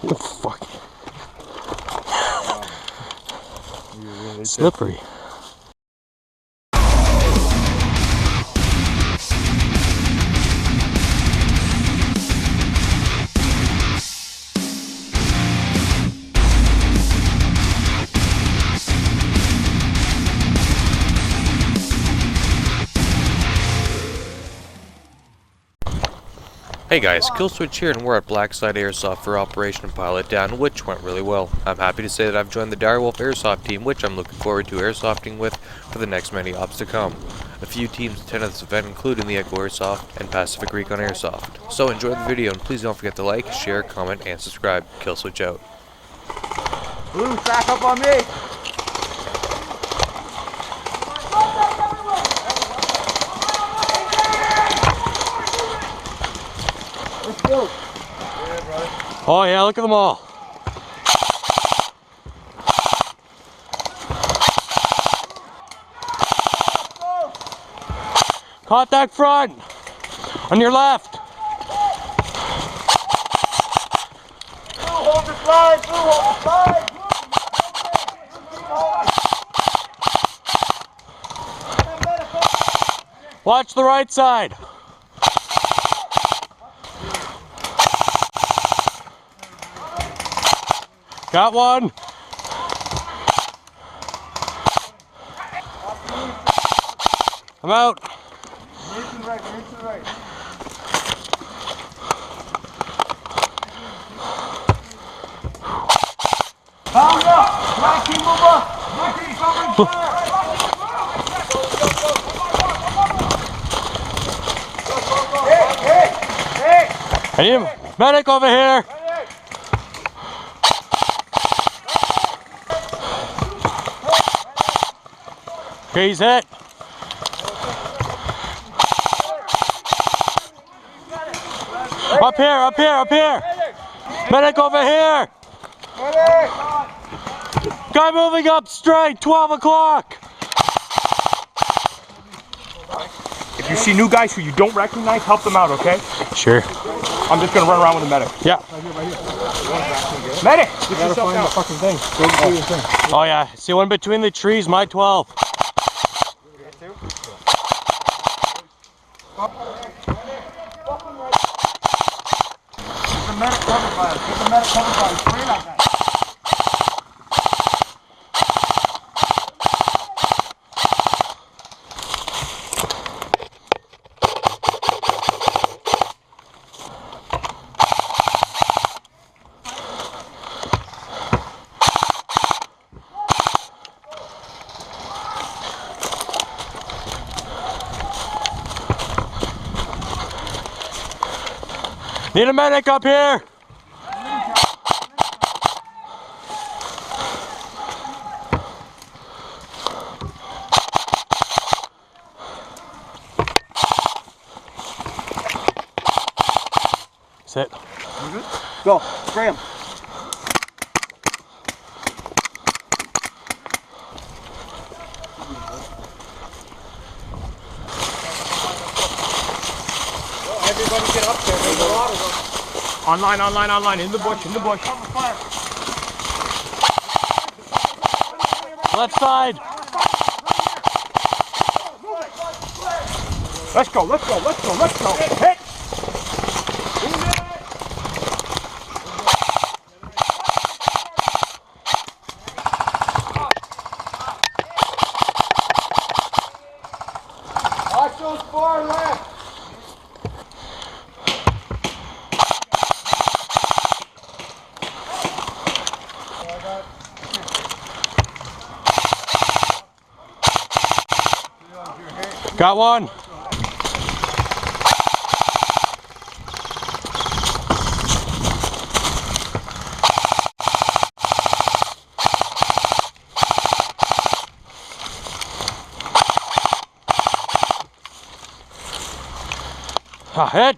Oh, fuck. Really slippery. Hey guys, Killswitch here, and we're at Blackside Airsoft for Operation Pilot Down, which went really well. I'm happy to say that I've joined the Direwolf Airsoft team, which I'm looking forward to airsofting with for the next many ops to come. A few teams attended this event, including the Echo Airsoft and Pacific Recon Airsoft. So enjoy the video, and please don't forget to like, share, comment, and subscribe. Killswitch out. Blue, stack up on me! Let's go! Oh yeah, look at them all. Contact front! On your left! Blue, hold the slide! Blue, hold the slide! Watch the right side! Got one! I'm out! Right to the right, right to the right. Pound up! Mikey, move up! Mikey, cover fire! Hey! I need a medic over here! Okay, he's hit. Up here, up here, up here! Medic over here! Guy moving up straight, 12 o'clock! If you see new guys who you don't recognize, help them out, okay? Sure. I'm just gonna run around with a medic. Yeah. Medic! Get yourself down. Fucking thing. Oh yeah, see one between the trees, my 12. Keep the medic covered by us. Keep the medic covered by us. Spray like that. Need a medic up here! Sit. Go. Spray him. Everybody get up there, there's a lot of them. Online, online, online. In the bush, in the bush. Left side! Let's go, let's go, let's go, let's go. Hit! Watch those far left. Got one! Hit!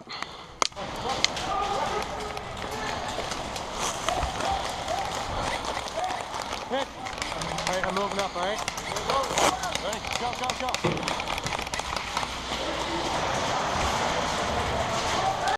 Hit! Alright, I'm moving up, alright? Ready? Go, go, go!